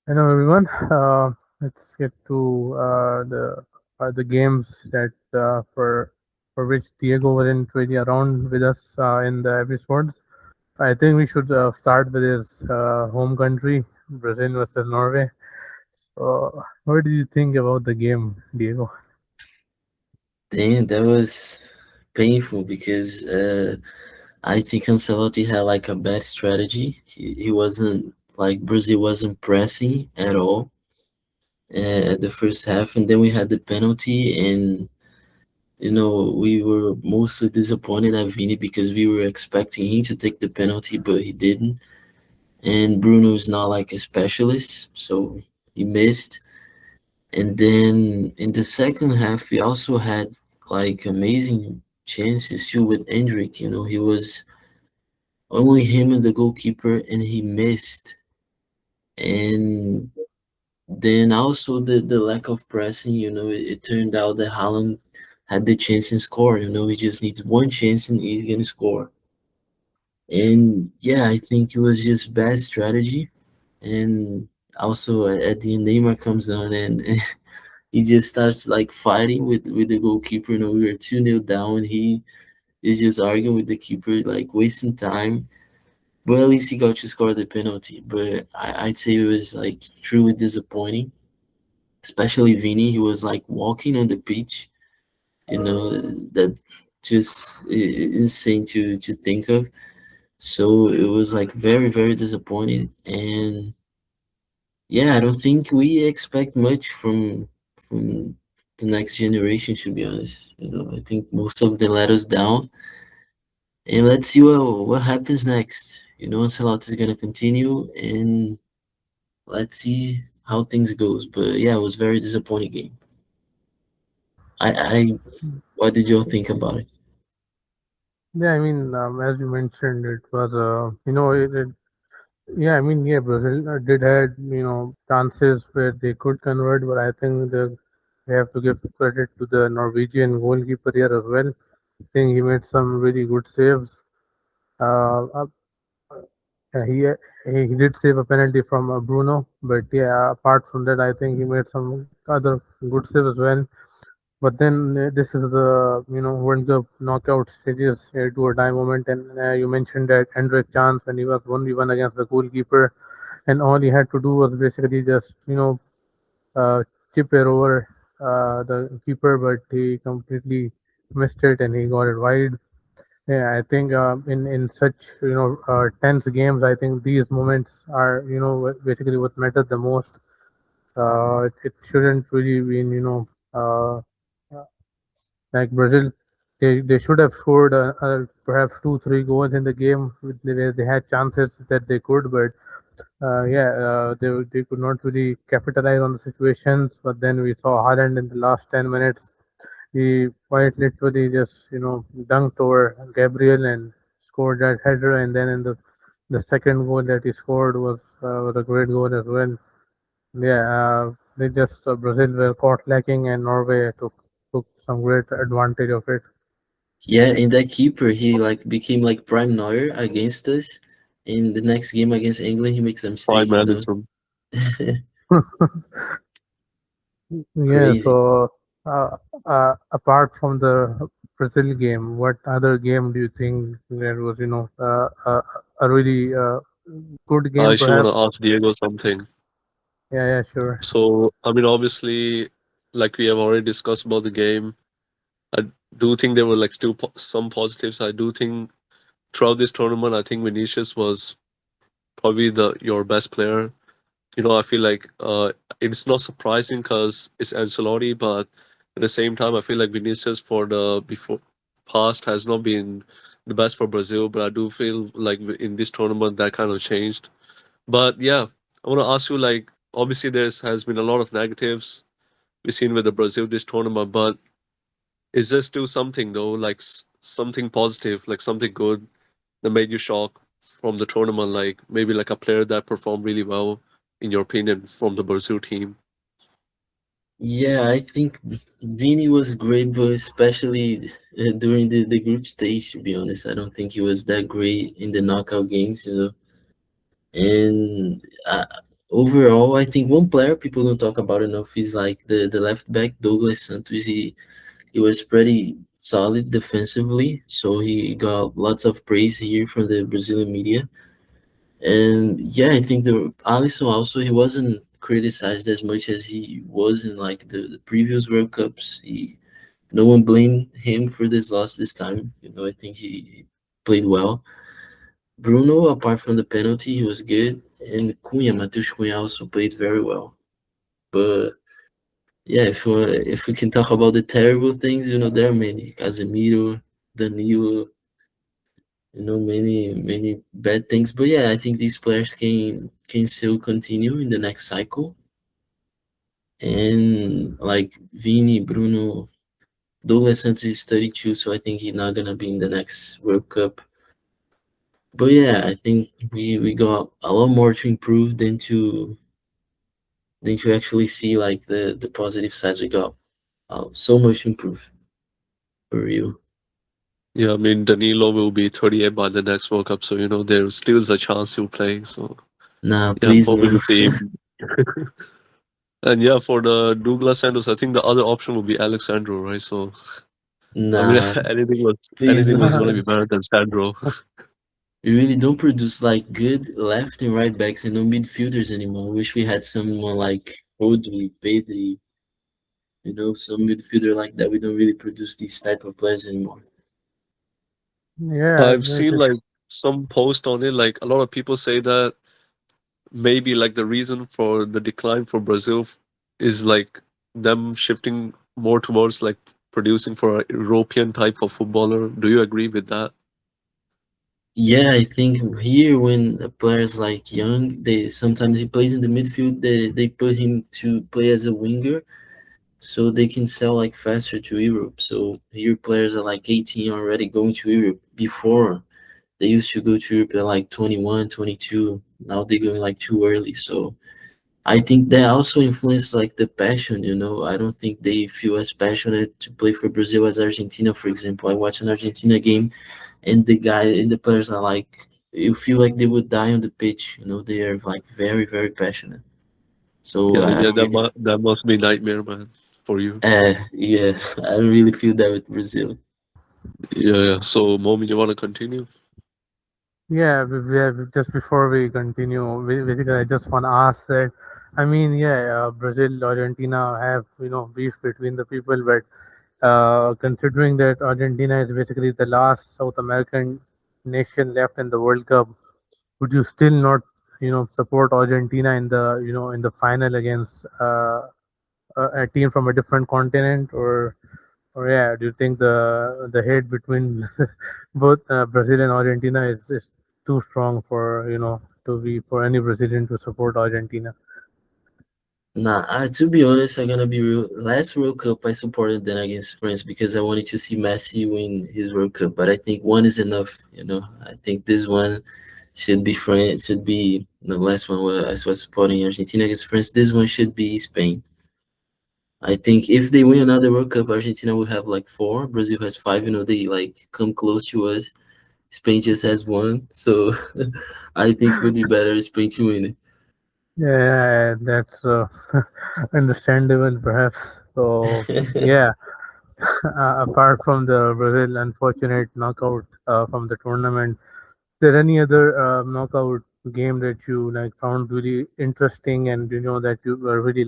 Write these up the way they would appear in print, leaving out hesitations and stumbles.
Hello, everyone. Let's get to the games that for which Diego wasn't really around with us in the episodes. I think we should start with his home country, Brazil versus Norway. What did you think about the game, Diego? Damn, that was painful because I think Ancelotti had like a bad strategy. He wasn't like Brazil wasn't pressing at all at the first half, and then we had the penalty, and we were mostly disappointed at Vini because we were expecting him to take the penalty, but he didn't. And Bruno is not like a specialist, so he missed. And then in the second half, we also had like amazing chances too with Endrick. He was only him and the goalkeeper, and he missed. And then also the lack of pressing. It turned out that Haaland had the chance and score. He just needs one chance and he's gonna score. And yeah, I think it was just bad strategy. And also at the end, Neymar comes on and he just starts like fighting with the goalkeeper. We were 2-0 down. He is just arguing with the keeper, like wasting time. But at least he got to score the penalty. But I'd say it was like truly disappointing, especially Vini. He was like walking on the pitch, that just insane to think of. So it was like very, very disappointing. And yeah, I don't think we expect much from the next generation, to be honest. I think most of them let us down. And let's see what happens next. Ancelotti is gonna continue, and let's see how things goes. But yeah, it was very disappointing game. I what did y'all think about it? Yeah, I mean, as you mentioned, it was yeah, I mean, yeah, Brazil did had chances where they could convert, but I think they have to give credit to the Norwegian goalkeeper here as well. I think he made some really good saves. Uh, uh, he did save a penalty from Bruno, but yeah, apart from that, I think he made some other good saves as well. But then this is the World Cup knockout stages to a time moment, and you mentioned that Hendrik chance when he was 1v1 against the goalkeeper, and all he had to do was basically just uh, chip it over the keeper, but he completely missed it and he got it wide. Yeah, I think in such tense games, I think these moments are basically what matter the most. It shouldn't really be like Brazil. They should have scored perhaps 2 3 goals in the game where they had chances that they could, but yeah, they could not really capitalize on the situations. But then we saw Haaland in the last 10 minutes. He quite literally just dunked over Gabriel and scored that header. And then in the second goal that he scored was a great goal as well. Yeah, they just Brazil were caught lacking, and Norway took some great advantage of it. Yeah, and that keeper, he like became like prime Neuer against us. In the next game against England, he makes a Prime mistake. Madison. Yeah, Crazy. so apart from the Brazil game, what other game do you think that was, a really good I game, actually want perhaps? to ask Diego something. Yeah, yeah, sure. So, I mean, obviously, like we have already discussed about the game, I do think there were like still some positives. I do think throughout this tournament, I think Vinicius was probably the your best player. I feel like it's not surprising because it's Ancelotti, but at the same time, I feel like Vinicius for the before past has not been the best for Brazil. But I do feel like in this tournament that kind of changed. But yeah, I want to ask you like obviously there's has been a lot of negatives we've seen with the Brazil this tournament, but is there still something though, like something positive, like something good that made you shock from the tournament, like maybe like a player that performed really well in your opinion from the Brazil team? Yeah, I think Vini was great, but especially during the group stage, to be honest, I don't think he was that great in the knockout games. And overall, I think one player people don't talk about enough is like the left back Douglas Santos. He was pretty solid defensively, so he got lots of praise here from the Brazilian media. And yeah, I think the Alisson also, he wasn't criticized as much as he was in like the previous World Cups. No one blamed him for this loss this time. I think he played well. Bruno, apart from the penalty, he was good, and Matheus Cunha also played very well. But yeah, if we can talk about the terrible things, there are many. Casemiro, Danilo, many bad things. But yeah, I think these players can still continue in the next cycle. And like Vini, Bruno, Douglas Santos is 32, so I think he's not gonna be in the next World Cup. But yeah, I think we got a lot more to improve than to actually see like the positive sides. We got so much to improve for real. Yeah, I mean Danilo will be 38 by the next World Cup, so there still is a chance he'll play. So Nah, yeah, I'm please hoping no. to see him. And yeah, for the Douglas Santos, I think the other option would be Alexandro, right? So I mean, Nah, please anything was no. going to be better than Sandro. We really don't produce like good left and right backs and no midfielders anymore. I wish we had someone like Rodri, Pedri, some midfielder like that. We don't really produce these type of players anymore. Yeah, I've seen like some post on it. Like a lot of people say that maybe like the reason for the decline for Brazil is like them shifting more towards like producing for a European type of footballer. Do you agree with that? Yeah, I think here when a player's like young, they sometimes he plays in the midfield. They put him to play as a winger, so they can sell like faster to Europe. So here players are like 18 already going to Europe. Before they used to go to Europe at like 21, 22. Now they're going like too early. So I think that also influences like the passion. I don't think they feel as passionate to play for Brazil as Argentina, for example. I watch an Argentina game and the guy and the players are like, you feel like they would die on the pitch. They are like very, very passionate. So Yeah, I yeah, don't really, that must be nightmare, man, for you. yeah, I don't really feel that with Brazil. Yeah, yeah. So, Momi, you want to continue? yeah. Just before we continue, basically, I just want to ask that. I mean, yeah, Brazil, Argentina have beef between the people, but considering that Argentina is basically the last South American nation left in the World Cup, would you still not support Argentina in the in the final against a team from a different continent, or yeah, do you think the hate between both Brazil and Argentina is too strong for to be for any Brazilian to support Argentina? Nah, to be honest, I'm gonna be real. Last World Cup, I supported them against France because I wanted to see Messi win his World Cup. But I think one is enough. I think this one should be France. Should be the last one where I was supporting Argentina against France. This one should be Spain. I think if they win another World Cup, Argentina will have like four. Brazil has five. They like come close to us. Spain just has one. So I think it would be better Spain to win Yeah, that's understandable, perhaps. So it. yeah, apart from the Brazil unfortunate knockout from the tournament, is there any other knockout game that you like found really interesting and that you really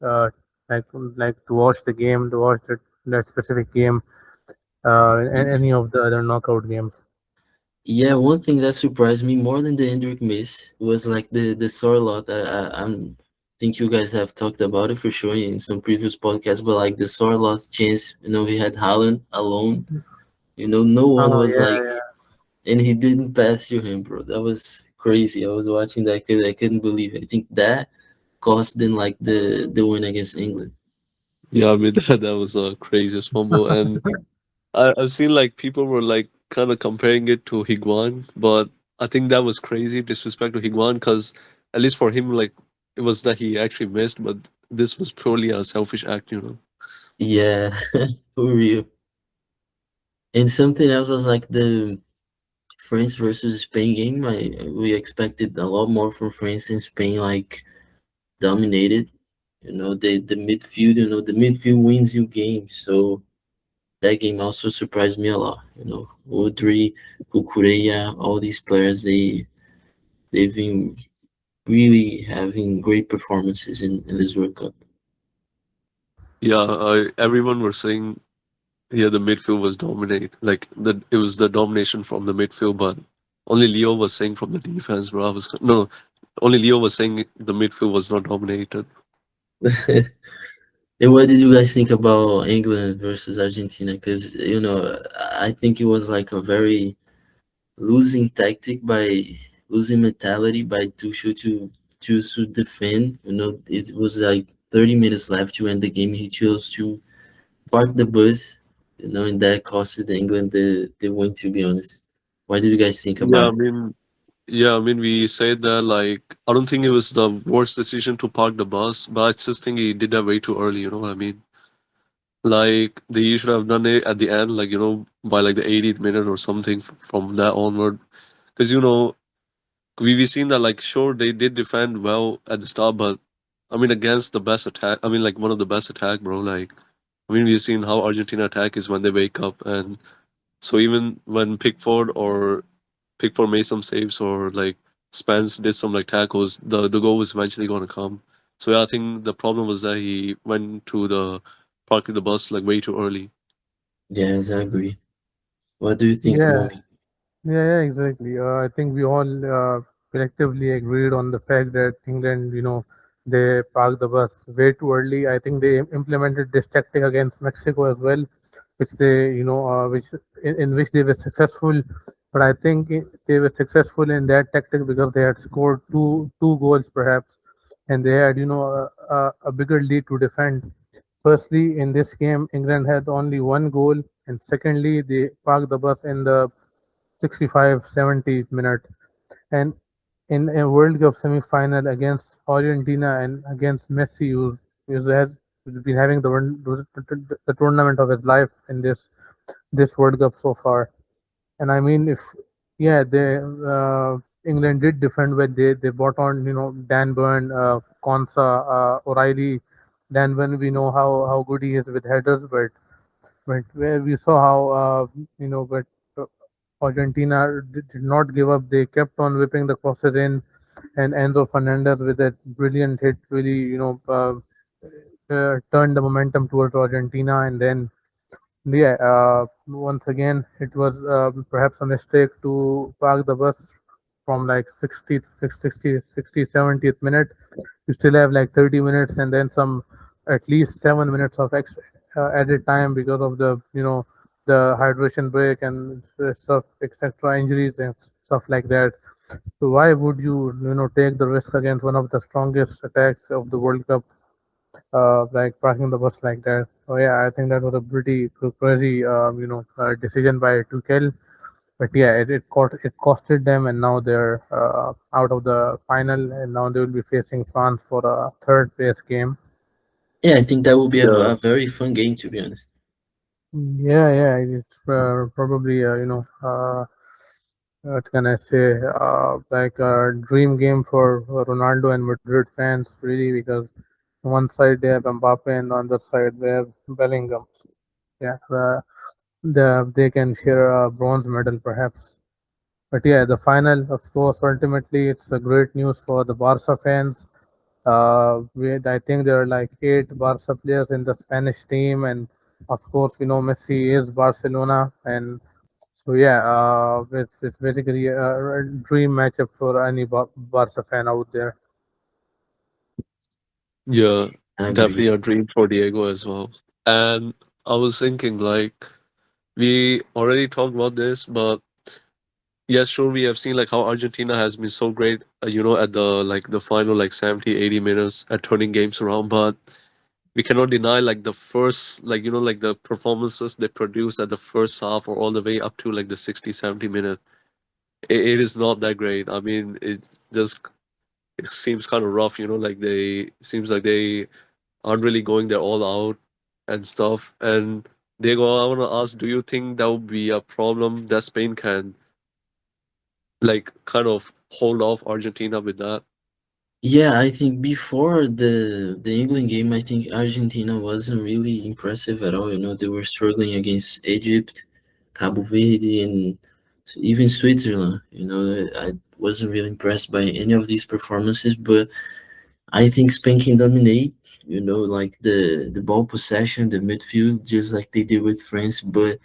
uh, like to watch the game, to watch that specific game, and any of the other knockout games? Yeah, one thing that surprised me more than the Hendrick miss was like the Sorlot. I'm think you guys have talked about it for sure in some previous podcasts, but like the Sorlot chance, he had Haaland alone. No one Oh was like, yeah, and he didn't pass to him, bro. That was crazy. I was watching that. I couldn't believe it. I think that cost them like the win against England. Yeah, I mean that was a craziest fumble, and I've seen like people were like kind of comparing it to Higuain, but I think that was crazy disrespect to Higuain because at least for him, like it was that he actually missed, but this was purely a selfish act. Yeah, for real. And something else was like the France versus Spain game. We expected a lot more from France and Spain. Like dominated. The midfield, the midfield wins you games. So that game also surprised me a lot. Udry, Kukureya, all these players, they've been really having great performances in this World Cup. Yeah, everyone was saying yeah the midfield was dominate. Like it was the domination from the midfield, but only Leo was saying from the defense, bro. I was no, only Leo was saying the midfield was not dominated. And what did you guys think about England versus Argentina? Because I think it was like a very losing tactic by losing mentality by Tuchel to choose to defend. It was like 30 minutes left to end the game. He chose to park the bus. And that costed England the win. To be honest, what did you guys think Yeah, about I it? mean, yeah, I mean, we said that like I don't think it was the worst decision to park the bus, but I just think he did that way too early. You know what I mean? Like they should have done it at the end, like by like the 80th minute or something from that onward. Because we've seen that like sure they did defend well at the start, but I mean against the best attack, I mean like one of the best attack, bro. Like I mean we've seen how Argentina attack is when they wake up, and so even when Pickford made some saves or like Spence did some like tackles, the goal was eventually going to come. So yeah, I think the problem was that he went to the parking the bus like way too early. Yes, I agree. What do you think, Yeah, Mommy? yeah, exactly. I think we all collectively agreed on the fact that England, they parked the bus way too early. I think they implemented this tactic against Mexico as well, which which in which they were successful. But I think they were successful in that tactic because they had scored two goals perhaps, and they had a bigger lead to defend. Firstly, in this game, England had only one goal, and secondly, they parked the bus in the 65, 70th minute. And in a World Cup semi-final against Argentina and against Messi, who's been having the tournament of his life in this World Cup so far. And I mean, if yeah, England did defend well. They brought on Dan Burn, Konsa, O'Reilly. Dan Burn, we know how good he is with headers, but where we saw how but uh, Argentina did not give up. They kept on whipping the crosses in, and Enzo Fernandez with that brilliant hit really turned the momentum towards Argentina. And then yeah, once again it was perhaps a mistake to park the bus from like 60, 70th minute. You still have like 30 minutes and then some, at least 7 minutes of extra added time because of the hydration break and stuff, etc., injuries and stuff like that. So why would you take the risk against one of the strongest attacks of the World Cup, like parking the bus like that? So yeah, I think that was a pretty crazy decision by Tuchel. But yeah, it costed them, and now they're out of the final, and now they will be facing France for a third place game. Yeah, I think that will be Yeah, a very fun game, to be honest. Yeah, yeah, it's probably what can I say, like a dream game for Ronaldo and Madrid fans, really, because on one side they have Mbappe and on the other side they have Bellingham. Yeah, they can share a bronze medal perhaps. But yeah, the final, of course, ultimately it's a great news for the Barca fans. I think there are like eight Barca players in the Spanish team, and of course, we know Messi is Barcelona, and so yeah, it's basically a dream matchup for any Barca fan out there. yeah, I definitely agree. a dream for Diego as well. And I was thinking like we already talked about this, but yes, sure, we have seen like how Argentina has been so great, at the final like 70, 80 minutes at turning games around, but we cannot deny like the first like the performances they produce at the first half or all the way up to like the 60, 70 minute. It is not that great. I mean, just it seems kind of rough, like they seems like they aren't really going there all out and stuff. And Diego, I want to ask, do you think that would be a problem that Spain can like kind of hold off Argentina with that? Yeah, I think before the England game, I think Argentina wasn't really impressive at all. You know, they were struggling against Egypt, Cabo Verde, and even Switzerland. You know, I wasn't really impressed by any of these performances, but I think Spain can dominate. You know, like the ball possession, the midfield, just like they did with France. But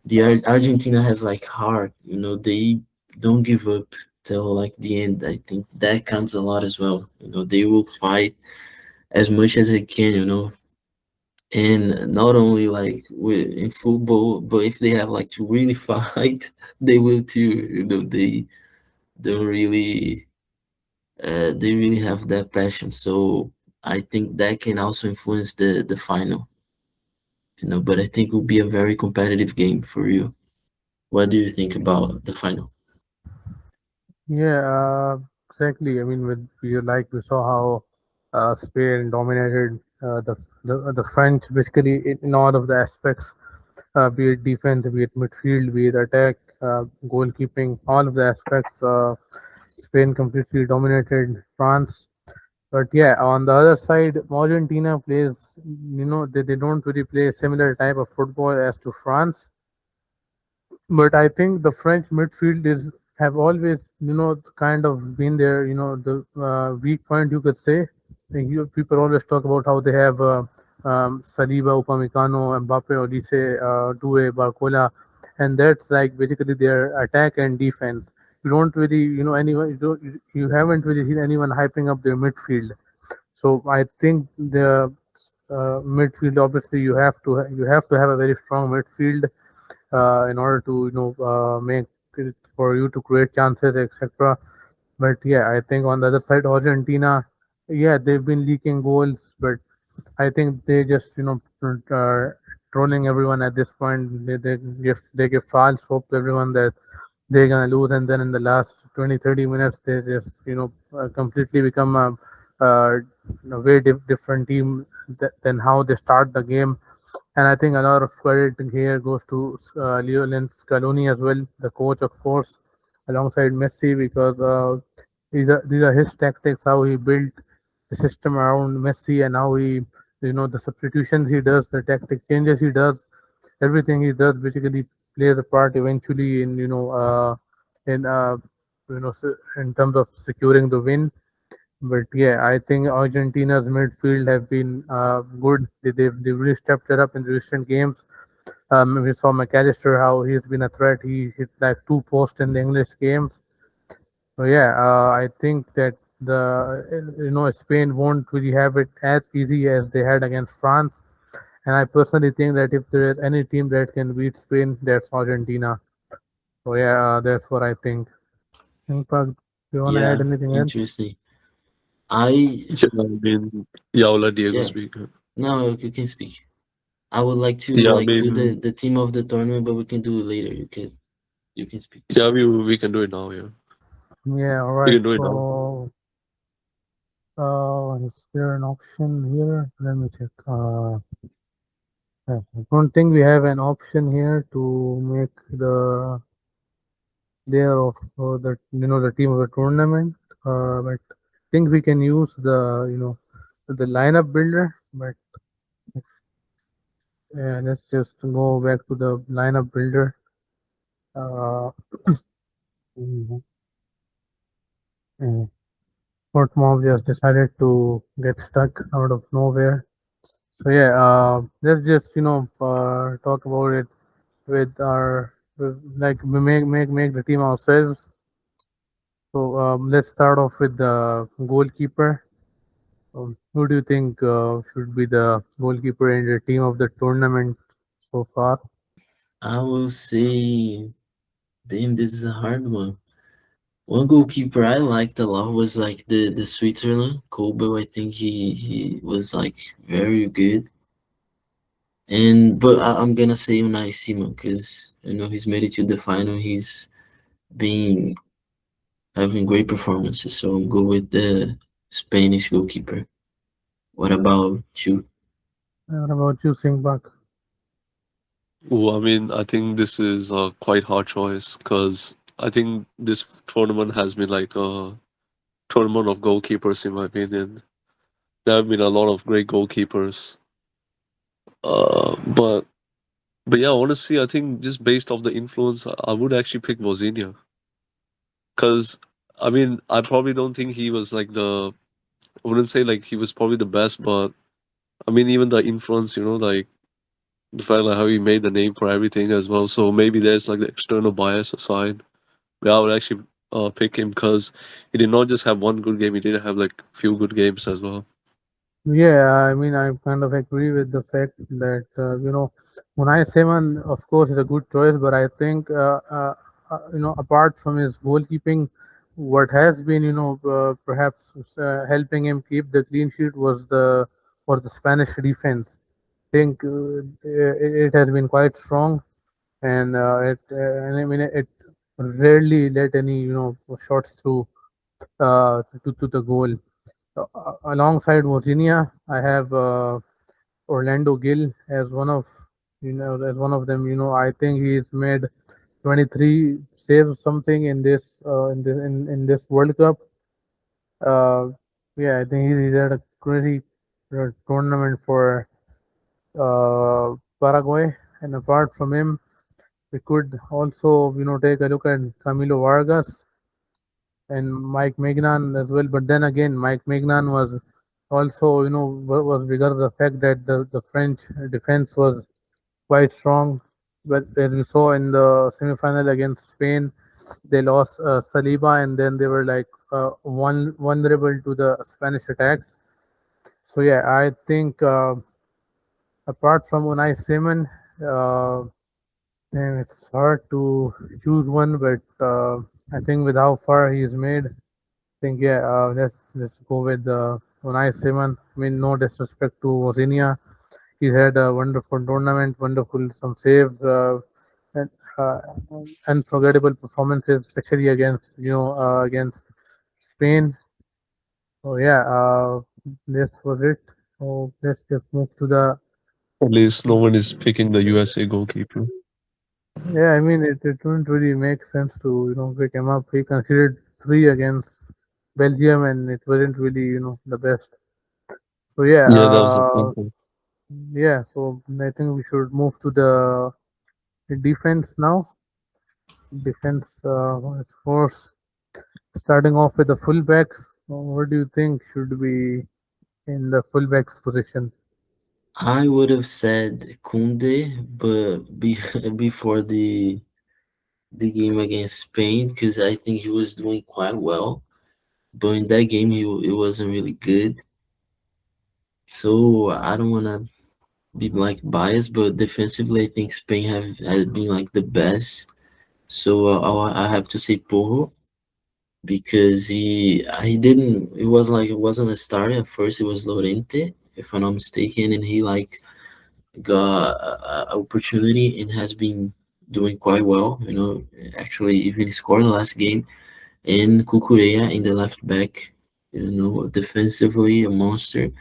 the Argentina has like heart. You know, they don't give up till like the end. I think that counts a lot as well. You know, they will fight as much as they can. You know, and not only like in football, but if they have like to really fight, they will too. You know, they don't really they really have that passion. So I think that can also influence the final. You know, but I think it will be a very competitive game for you. What do you think about the final? Yeah, exactly. I mean, with you like we saw how Spain dominated the French basically in all of the aspects, be it defense, be it midfield, be it attack, goalkeeping, all of the aspects. Spain completely dominated France. But yeah, on the other side, Argentina plays. They don't really play a similar type of football as to France, but I think the French midfield is have always kind of been there. The weak point you could say. People always talk about how they have Saliba, Upamecano, Mbappe, Olise, Due, Barcola, and that's like basically their attack and defense. You don't really anyone you haven't really seen anyone hyping up their midfield. So I think the midfield obviously you have to have a very strong midfield in order to make it for you to create chances, etc. But yeah, I think on the other side, Argentina, yeah, they've been leaking goals, but I think they just trolling everyone at this point. They give false hope to everyone that they're gonna lose, and then in the last 20-30 minutes, they just completely become a very different team than how they start the game. And I think a lot of credit here goes to Lionel Scaloni as well, the coach, of course, alongside Messi, because these are his tactics, how he built the system around Messi, and how the substitutions he does, the tactic changes he does, everything he does basically plays a part eventually in terms of securing the win. But yeah, I think Argentina's midfield have been good. They've really stepped it up in recent games. We saw McAllister how he's been a threat. He hit like two posts in the English games. So yeah, I think that Spain won't really have it as easy as they had against France. And I personally think that if there is any team that can beat Spain, that's Argentina. So yeah, that's what I think. Simpak, do you want to add Yeah, anything else? interesting. I Yeah, I mean, yeah, I'll let Diego yeah. speak. No, you can speak. I would like to Yeah, I like do mean, the team of the tournament, but we can do it later. You can speak. yeah, we can do it now. Yeah, Yeah, all we right. can do it now. So, is there an option here? Let me check. I don't think we have an option here to make the player of the team of the tournament. But I think we can use the lineup builder. But let's just go back to the lineup builder. Uh, mm, uh, Portmov just decided to get stuck out of nowhere. So yeah, let's just talk about it like we make the team ourselves. So let's start off with the goalkeeper. Who do you think should be the goalkeeper in the team of the tournament so far? I will say, damn, this is a hard one. One goalkeeper I liked a lot was like the Switzerland Kobe. I think he was like very good. And but I'm gonna say Unai Simon because you know he's made it to the final. He's been having great performances. So I'll go with the Spanish goalkeeper. What about you? What about you, Singbak? Oh, I mean, I think this is a quite hard choice because I think this tournament has been like tournament of goalkeepers, in my opinion. There have been a lot of great goalkeepers. But yeah, honestly, I think just based off the influence, I would actually pick Vozinha. Because, I mean, I probably don't think he was like I wouldn't say like he was probably the best, but I mean, even the influence, like the fact like how he made the name for everything as well. So maybe there's like the external bias aside. But I would actually pick him because he did not just have one good game, he did have like few good games as well. Yeah, I mean, I kind of agree with the fact that Unai Simon, of course, is a good choice, but I think apart from his goalkeeping, what has been perhaps helping him keep the clean sheet was the Spanish defense. I think it has been quite strong, and I mean it rarely let any shots through to the goal. Alongside Virginia, I have Orlando Gill as one of as one of them. I think he's made 23 saves something in in this World Cup. Uh, yeah, I think he's had a crazy tournament for Paraguay. And apart from him, we could also take a look at Camilo Vargas and Mike Magnan as well. But then again, Mike Magnan was also, was because of the fact that the French defense was quite strong. But as we saw in the semifinal against Spain, they lost Saliba, and then they were like vulnerable to the Spanish attacks. So yeah, I think apart from Unai Simon, uh, it's hard to choose one, but I think with how far he's made, think yeah, let's go with Unai Simon. I mean, no disrespect to Vozinha. He's had a wonderful tournament, wonderful some saves, and uh, unforgettable performances, especially against against Spain. So yeah, this was it. So let's just move to the. At least no one is picking the USA goalkeeper. Yeah, I mean it wouldn't really make sense to pick him up. He considered three against Belgium, and it wasn't really the best. So yeah, Yeah, that was a thinker. yeah. So I think we should move to the defense now. Defense, of course, starting off with the fullbacks. What do you think should be in the fullbacks position? I would have said Kunde, but before the game against Spain, because I think he was doing quite well. But in that game, it wasn't really good. So I don't wanna be like biased, but defensively, I think Spain have has been like the best. So I have to say Porro because he didn't. It was like it wasn't a starter at first. It was Lorente, if I'm not mistaken, and he like got a opportunity and has been doing quite well. Actually even scored the last game. And Cucurella in the left back, defensively a monster.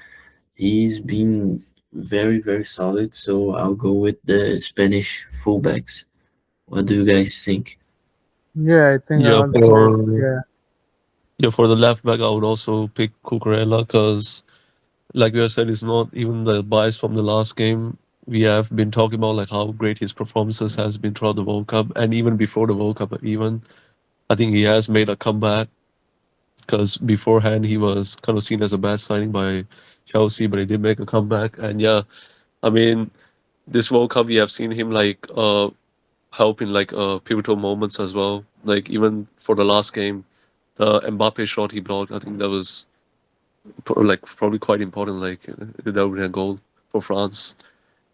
He's been very very solid. So I'll go with the Spanish fullbacks. What do you guys think? Yeah, I think Yeah, also for yeah. yeah for the left back, I would also pick Cucurella because, like you said, it's not even the bias from the last game. We have been talking about like how great his performances has been throughout the World Cup and even before the World Cup. Even I think he has made a comeback because beforehand he was kind of seen as a bad signing by Chelsea, but he did make a comeback. And yeah, I mean, this World Cup we have seen him like help in like pivotal moments as well. Like even for the last game, the Mbappe shot he blocked, I think that was like probably quite important. Like that would be a goal for France.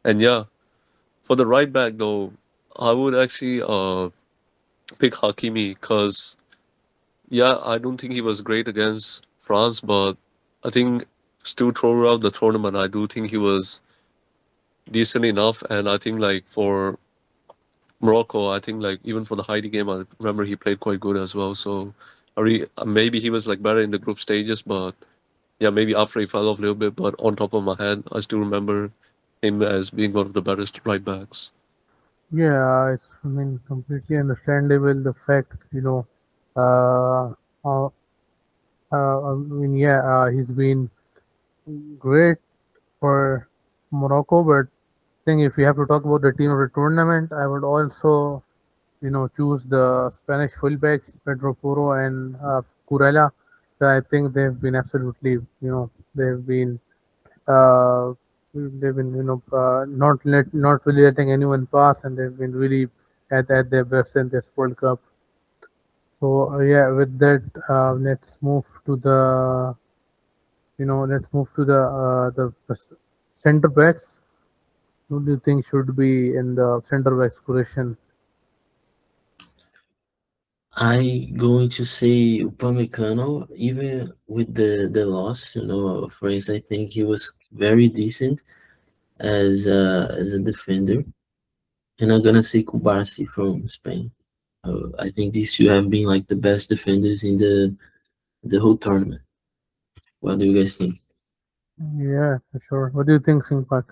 And yeah, for the right back though, I would actually pick Hakimi because yeah, I don't think he was great against France, but I think still throughout the tournament, I do think he was decent enough. And I think like for Morocco, I think like even for the Haiti game, I remember he played quite good as well. So maybe he was like better in the group stages, but yeah, maybe after he fell off a little bit. But on top of my head, I still remember him as being one of the better right backs. Yeah, it's I mean completely understandable the fact uh, how I mean, yeah, he's been great for Morocco, but I think if we have to talk about the team of the tournament, I would also, choose the Spanish fullbacks, Pedro Porro and Curella. I think they've been absolutely, they've been, uh, not really letting anyone pass, and they've been really at their best in this World Cup. So yeah, with that, let's move to the center backs. Who do you think should be in the center backs position? I going to say Upamecano, even with the loss, of France, I think he was very decent as a defender. And I'm gonna say Kubarsi from Spain. I think these two have been like the best defenders in the whole tournament. What do you guys think? Yeah, for sure. What do you think, Singpak?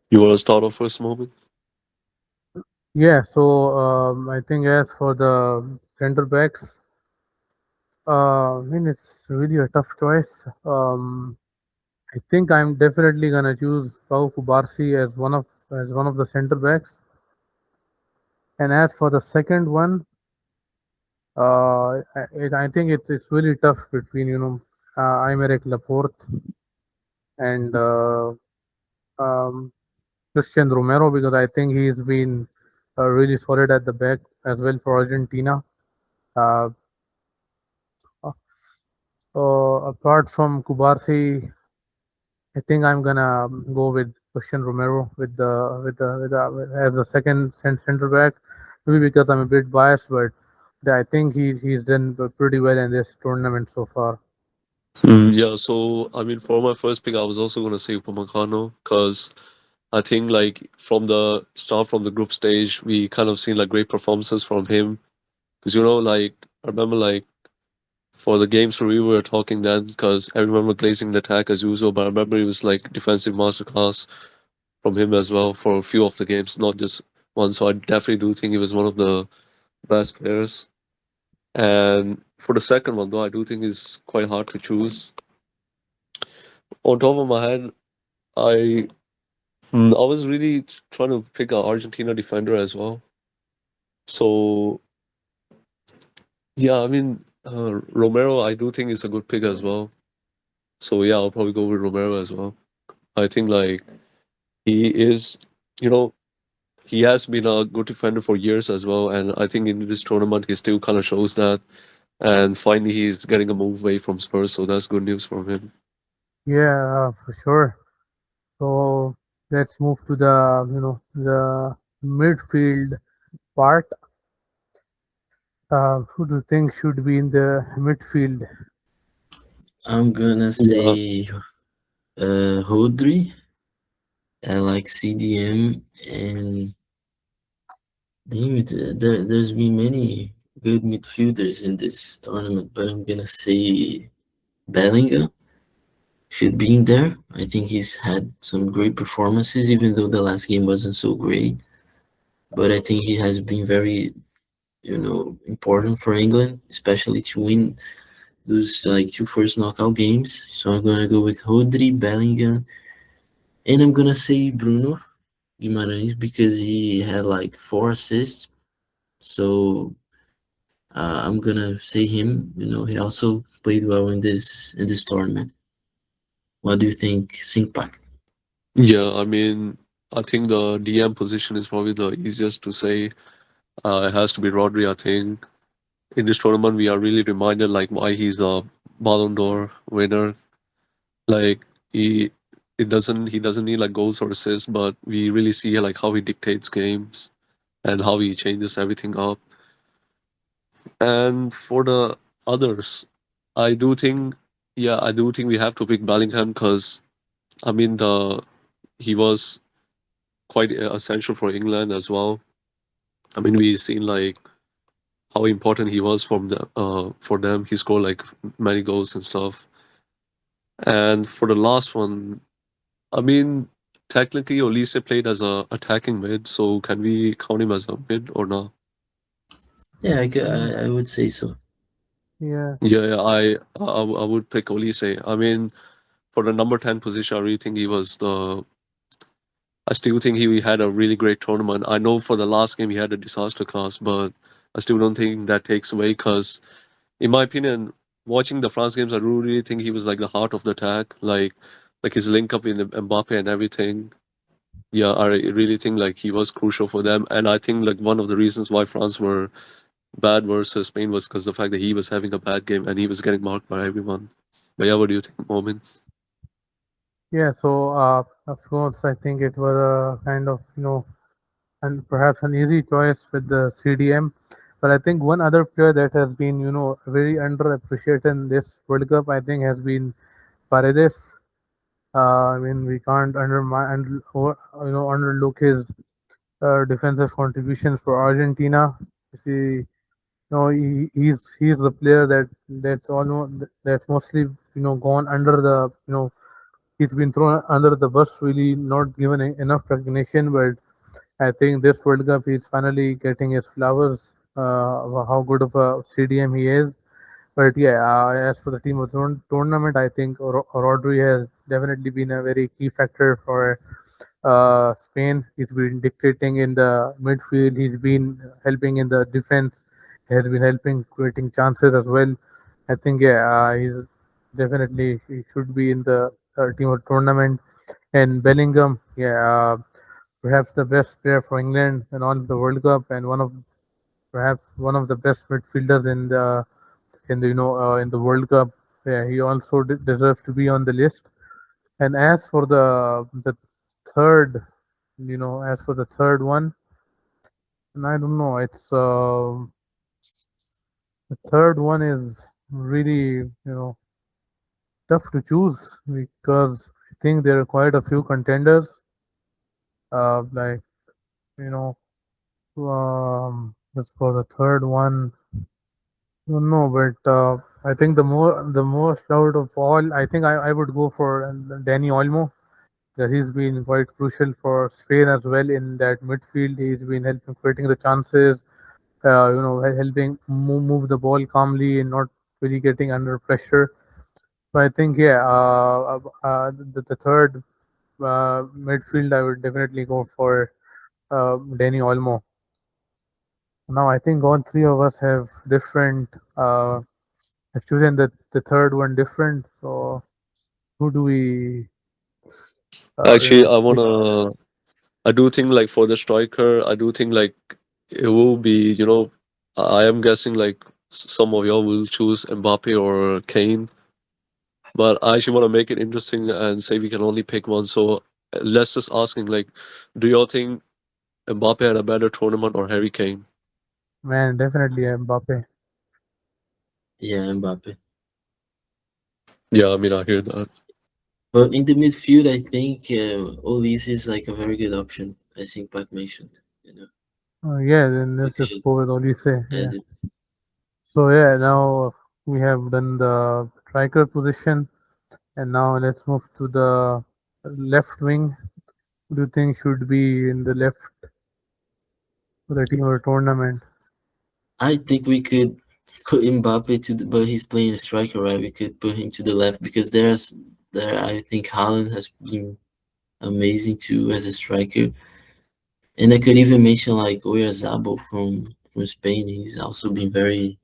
You want to start off first, moment? Yeah, so I think as for the center backs, I mean it's really a tough choice. I think I'm definitely gonna choose Pau Kubarsi as one of the center backs. And as for the second one, I think it's really tough between Aymeric Laporte and um, Christian Romero, because I think he's been really solid at the back as well for Argentina. Uh, Apart from Kubarsi, I think I'm gonna go with Christian Romero as the second center back. Maybe because I'm a bit biased, but I think he's done pretty well in this tournament so far. Yeah, so I mean, for my first pick, I was also gonna say Upamecano because I think like from the start, from the group stage, we kind of seen like great performances from him. Because like I remember like for the games where we were talking then, because I remember glazing the attack as usual, but I remember it was like defensive masterclass from him as well for a few of the games, not just one. So I definitely do think he was one of the best players. And for the second one, though, I do think it's quite hard to choose. On top of my head, I I was really trying to pick an Argentina defender as well. So yeah, I mean Romero, I do think is a good pick as well. So yeah, I'll probably go with Romero as well. I think like he is, you know, he has been a good defender for years as well, and I think in this tournament he still kind of shows that. And finally, he's getting a move away from Spurs, so that's good news from him. Yeah, for sure. So let's move to the midfield part. Who do you think should be in the midfield? I'm gonna Yeah, say Rodri. I like CDM and damn it, there's been many good midfielders in this tournament, but I'm gonna say Bellingham should be in there. I think he's had some great performances, even though the last game wasn't so great. But I think he has been very, important for England, especially to win those like two first knockout games. So I'm gonna go with Rodri, Bellingham, and I'm gonna say Bruno Guimarães because he had like 4 assists. So I'm gonna say him. He also played well in this tournament. What do you think, Sinkpak? yeah. I mean, I think the DM position is probably the easiest to say. It has to be Rodri. I think in this tournament we are really reminded like why he's a Ballon d'Or winner. Like he doesn't need like goals or assists, but we really see like how he dictates games and how he changes everything up. And for the others, I do think, yeah, I do think we have to pick Bellingham because I mean the he was quite essential for England as well. I mean we seen like how important he was from the for them. He scored like many goals and stuff. And for the last one, I mean technically Olise played as a attacking mid, so can we count him as a mid or not? Yeah, I, Mm, I I would say so. Yeah. Yeah, I would pick Olise. I mean, for the number 10 position, I really think he was the. I still think he had a really great tournament. I know for the last game he had a disaster class, but I still don't think that takes away because, in my opinion, watching the France games, I really think he was like the heart of the attack, like his link up in Mbappe and everything. Yeah, I really think like he was crucial for them, and I think like one of the reasons why France were bad versus Spain was because the fact that he was having a bad game and he was getting marked by everyone. But yeah, what do you think, Moment? Yeah, so of course, I think it was a kind of, and perhaps an easy choice with the CDM. But I think one other player that has been, very underappreciated in this World Cup, I think, has been Paredes. I mean, we can't underlook his defensive contributions for Argentina. You see, he's the player that's mostly gone under the he's been thrown under the bus, really not given enough recognition. But I think this World Cup he's finally getting his flowers. Of how good of a CDM he is. But yeah, as for the team of tournament, I think Rodri has definitely been a very key factor for Spain. He's been dictating in the midfield. He's been helping in the defense. He has been helping creating chances as well. I think yeah, he's definitely he should be in the team of tournament. And Bellingham, yeah, perhaps the best player for England and all of the World Cup, and perhaps one of the best midfielders in the World Cup. Yeah, he also deserves to be on the list. And as for the third, as for the third one, and I don't know, it's the third one is really tough to choose because I think there are quite a few contenders. Like you know, as for the third one, don't know, but I think the most out of all, I think I would go for Danny Olmo. Yeah, he's been quite crucial for Spain as well in that midfield. He's been helping creating the chances, helping move the ball calmly and not really getting under pressure. So I think, yeah, the third midfield, I would definitely go for Danny Olmo. Now, I think all three of us have different, have chosen the third one different. So who do we, Actually, pick? I do think like for the striker, I do think like it will be, I am guessing like some of y'all will choose Mbappe or Kane, but I actually want to make it interesting and say we can only pick one. So let's just asking like, do y'all think Mbappe had a better tournament or Harry Kane? Man, definitely Mbappe. Yeah, Mbappe. Yeah, I mean I hear that. But in the midfield, I think Olise is like a very good option. I think Pac mentioned. You know, Yeah, then we let's just could go with Olise. Yeah. add it. So yeah, now we have done the striker position, and now let's move to the left wing. Who do you think should be in the left for the team or tournament? I think we could put Mbappe to the, but he's playing a striker, right? We could put him to the left because there. I think Haaland has been amazing too as a striker, and I could even mention like Oyarzabal from Spain. He's also been very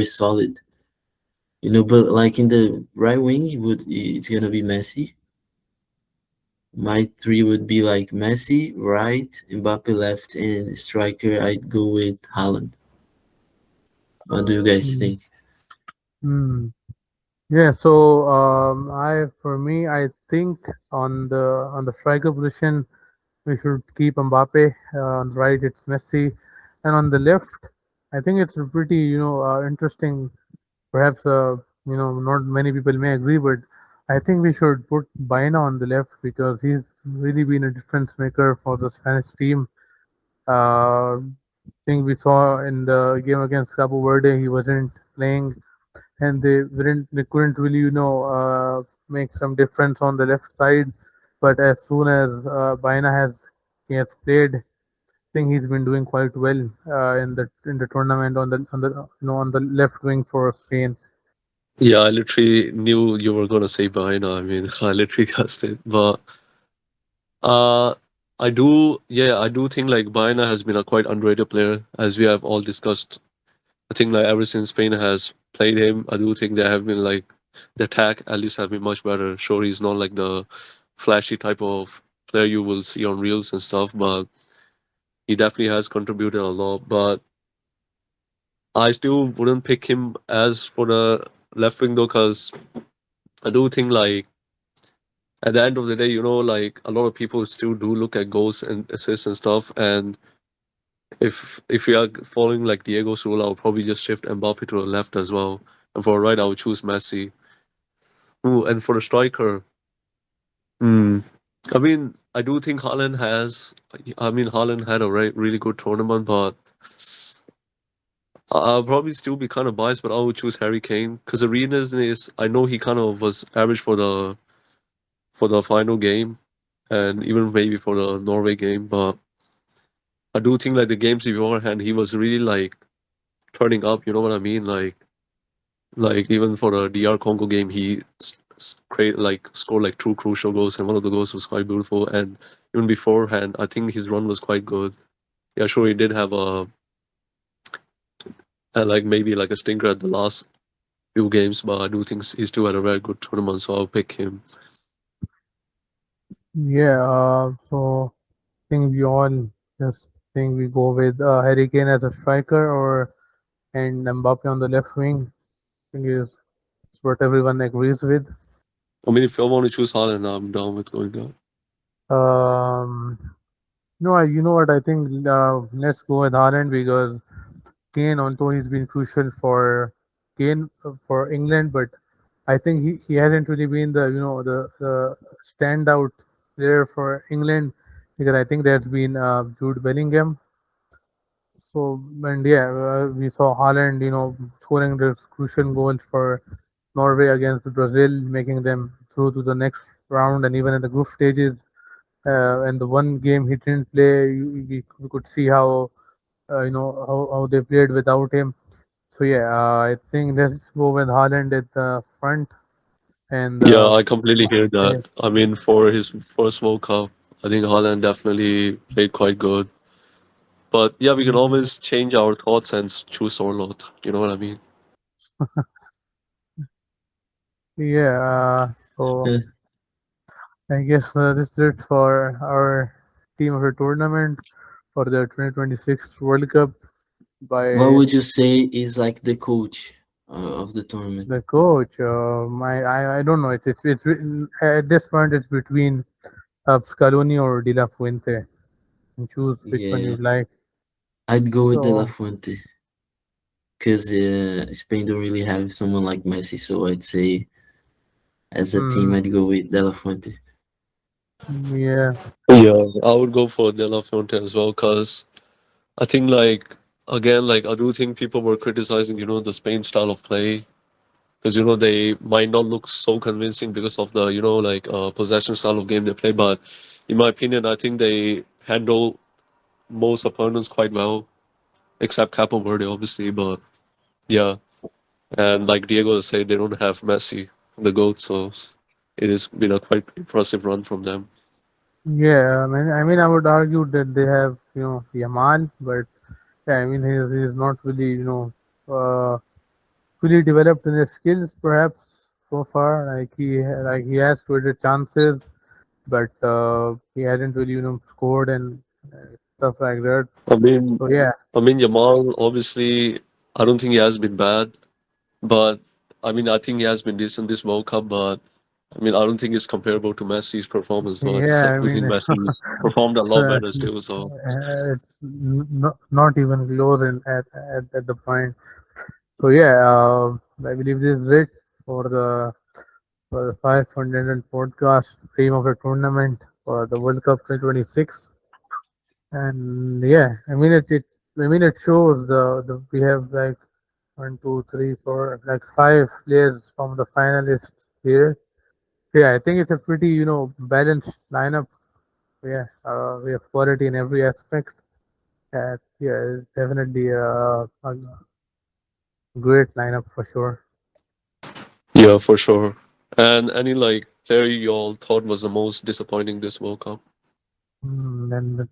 solid. You know, but like in the right wing, it's gonna be Messi. My three would be like Messi right, Mbappe left, and striker I'd go with Haaland. What do you guys Hmm. think? Hmm. Yeah. So for me, I think on the striker position we should keep Mbappe. On the right, it's Messi, and on the left, I think it's a pretty interesting. Perhaps not many people may agree, but I think we should put Baena on the left because he's really been a difference maker for the Spanish team. I think we saw in the game against Cabo Verde he wasn't playing, and they couldn't really make some difference on the left side. But as soon as Baena he has played, think he's been doing quite well in the tournament on the on the left wing for Spain. Yeah, I literally knew you were gonna say Baina. I mean, I literally guessed it. But uh, I do think like Baina has been a quite underrated player, as we have all discussed. I think like ever since Spain has played him, I do think they have been like the attack at least have been much better. Sure, he's not like the flashy type of player you will see on reels and stuff, but he definitely has contributed a lot. But I still wouldn't pick him as for the left wing though, because I do think like at the end of the day, like a lot of people still do look at goals and assists and stuff. And if we are following like Diego's rule, I'll probably just shift Mbappe to the left as well. And for right, I would choose Messi. Ooh, and for the striker, hmm. I mean, I do think Haaland has. I mean, Haaland had a really good tournament, but I'll probably still be kind of biased. But I would choose Harry Kane because the reason is I know he kind of was average for the final game, and even maybe for the Norway game. But I do think like the games beforehand, he was really like turning up. You know what I mean? Like even for the DR Congo game, he create like scored like two crucial goals, and one of the goals was quite beautiful. And even beforehand, I think his run was quite good. Yeah, sure, he did have like maybe like a stinker at the last few games, but I do think he still had a very good tournament, so I'll pick him. Yeah, so I think we all just think we go with Harry Kane as a striker or and Mbappe on the left wing. I think is what everyone agrees with. I mean, if you want to choose Haaland, I'm down with going down. Um, no, you know what? I think let's go with Haaland because Kane, although he's been crucial for Kane for England, but I think he hasn't really been the the standout player for England because I think there's been Jude Bellingham. So and yeah, we saw Haaland, scoring this crucial goal for Norway against Brazil, making them through to the next round, and even in the group stages. And the one game he didn't play, we could see how how they played without him. So yeah, I think let's go with Haaland at the front and Yeah, I completely hear yeah. that. I mean, for his first World Cup, I think Haaland definitely played quite good. But yeah, we can always change our thoughts and choose Orlot. You know what I mean? Yeah, so I guess this is it for our team of the tournament for the 2026 World Cup What by would you say is like the coach of the tournament? the coach. I don't know. It's written, at this point it's between Scaloni or De La Fuente. And choose which one you Yeah, like. I'd go with De La So, Fuente because Spain don't really have someone like Messi, so I'd say as a team mm, I'd go with De La Fuente. yeah, Yeah, I would go for De La Fuente as well because I think like again like I do think people were criticizing the Spain style of play because they might not look so convincing because of the like possession style of game they play, but in my opinion I think they handle most opponents quite well except Capo Verde obviously, but yeah. And like Diego said, they don't have Messi, the GOAT, so it has been a quite impressive run from them. yeah. I mean, I would argue that they have Yamal, but yeah, I mean, he's not really fully developed in his skills, perhaps so far. Like he has created chances, but he hasn't really scored and stuff like that. I mean, So yeah, Jamal obviously, I don't think he has been bad, but I mean, I think he has been decent this World Cup, but I mean, I don't think it's comparable to Messi's performance, though. At yeah. I I think mean, Messi performed a it's lot better still. So not even close at the point. So yeah, I believe this is it for the 500 podcast theme of the tournament for the World Cup 2026. And yeah, I mean it shows the we have like one, two, three, four, like five players from the finalists here. Yeah, I think it's a pretty balanced lineup. Yeah, we have quality in every aspect. Yeah, it's definitely a great lineup for sure. Yeah, for sure. And any like player you all thought was the most disappointing this World Cup? Then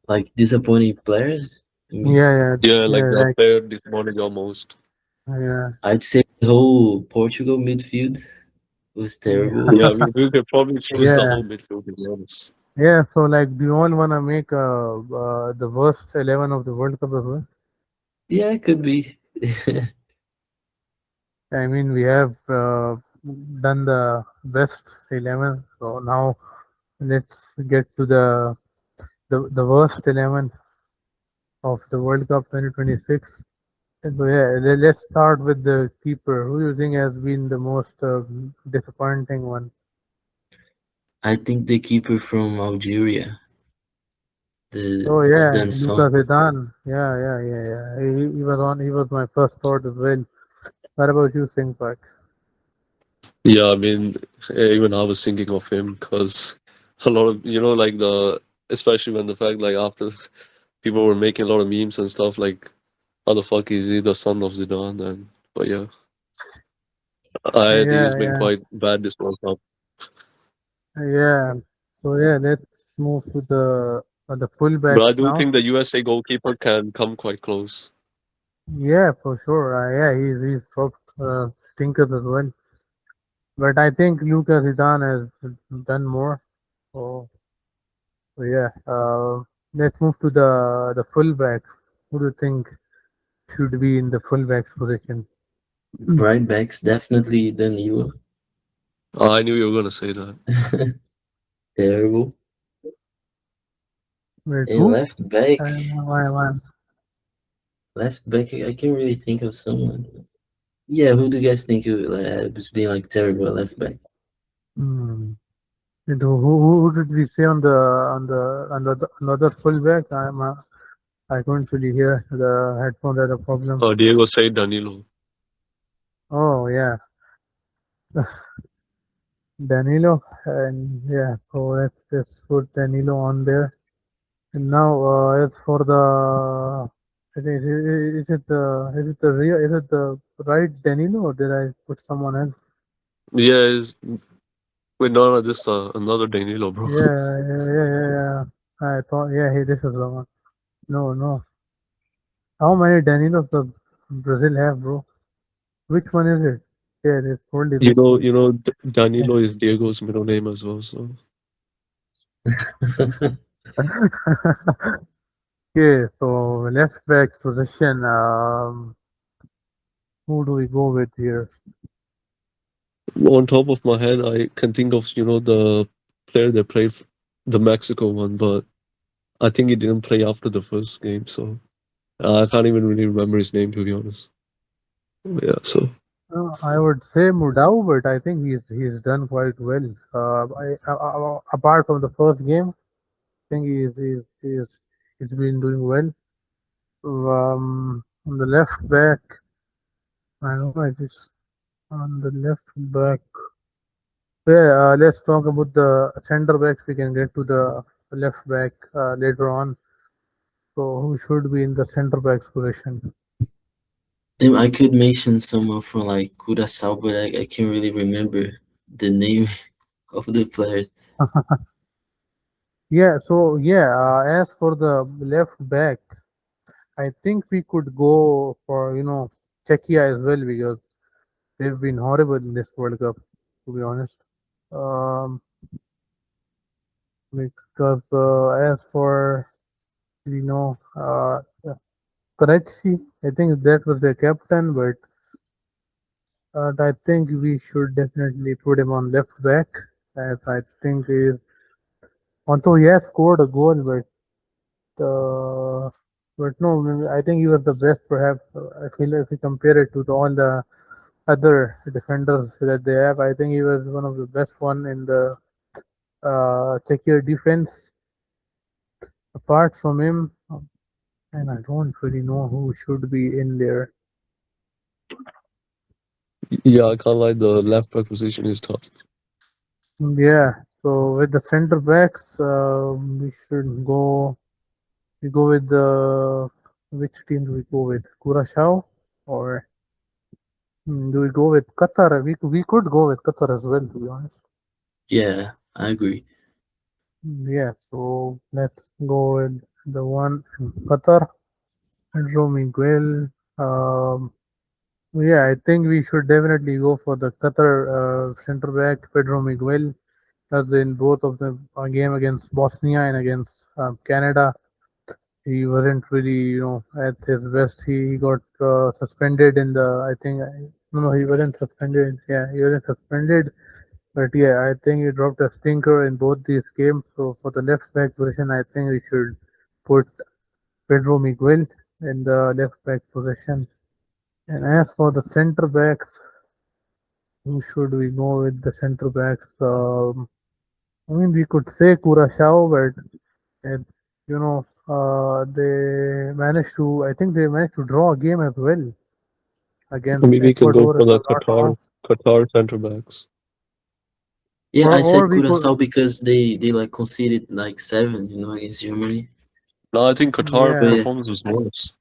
Like disappointing players. I mean, yeah, yeah, Yeah, like yeah, the like player disappointed you most. yeah, I'd say the whole Portugal midfield was terrible. Yeah, we could probably choose the yeah, whole midfield to be honest. yeah. So like, do you all wanna make the worst 11 of the World Cup as well? Yeah, it could be. I mean, we have done the best 11, so now let's get to the worst 11 of the World Cup 2026. So yeah, let's start with the keeper. Who do you think has been the most disappointing one? I think the keeper from Algeria, Oh the yeah, Zidane Lucas son. Zidane. Yeah. He was on. He was my first thought as well. What about you, Singpak? Yeah, I mean, even I was thinking of him because a lot of like especially when the fact like after people were making a lot of memes and stuff like, how the fuck is he the son of Zidane? And but yeah, I think Yeah, it's been yeah, quite bad this World Cup. yeah. So yeah, let's move to the But I fullbacks do now. think the USA goalkeeper can come quite close. Yeah, for sure. Yeah, he's dropped stinkers as well. But I think Lucas Zidane has done more. So, so yeah, let's move to the fullbacks. Who do you think should be in the fullbacks position? Right backs, definitely Danilo. I knew you were gonna say that. Terrible. Wait, And who? Why? left back, I can't really think of someone. Yeah, who do you guys think was being like terrible at left back? Hmm. Who did we say on the another fullback? I couldn't really hear. The headphones had a problem. Diego said Danilo. Oh yeah, Danilo, and yeah. So let's just put Danilo on there. And now, as for the, is it the real, is it the right Danilo, or did I put someone else? Yeah, wait, no, this another Danilo, bro. Yeah. I thought, yeah, hey, this is the one. No. How many Danilos does Brazil have, bro? Which one is it? Yeah, it's only this one. Danilo is Diego's middle name as well. So Okay, so left back position. Who do we go with here? on top of my head, I can think of the player that played the Mexico one, but I think he didn't play after the first game, so I can't even really remember his name to be honest. Yeah, so I would say Mudau, but I think he's done quite well. Apart from the first game, I think he's been doing well. On the left back, I don't know. I just on the left back. Yeah, let's talk about the center backs. We can get to the left back later on. So who should be in the center backs position? Then I could mention someone from like Curacao, but I can't really remember the name of the players. As for the left back, I think we could go for Czechia as well because they've been horrible in this World Cup, to be honest. Um, because as for you know, Karachi, I think that was their captain, but I think we should definitely put him on left back, as I think he is. Although he has scored a goal, but no, I think he was the best. Perhaps I feel if we compare it to all the other defenders that they have, I think he was one of the best one in the Czechia defense. Apart from him, and I don't really know who should be in there. yeah, I can't lie. The left back position is tough. Yeah, so with the center backs, we should go. We go with the which team do we go with? Curacao or do we go with Qatar? We could go with Qatar as well, to be honest. Yeah, I agree. Yeah, so let's go with the one in Qatar. Pedro Miguel. Um, yeah, I think we should definitely go for the Qatar center back Pedro Miguel, as in both of the game against Bosnia and against Canada. He wasn't really, at his best. He got suspended in the. I think no, he wasn't suspended. Yeah, he wasn't suspended. But yeah, I think he dropped a stinker in both these games. So for the left back position, I think we should put Pedro Miguel in the left back position. And as for the center backs, who should we go with the center backs? I mean, we could say Curacao, but it, they managed to. I think they managed to draw a game as well against Maybe we can go Ecuador, for if the I'm not wrong. Qatar center backs. Yeah, I Or said we could, Curacao because they like conceded like seven, against Germany. No, I think Qatar But yeah. yeah. performance was worse.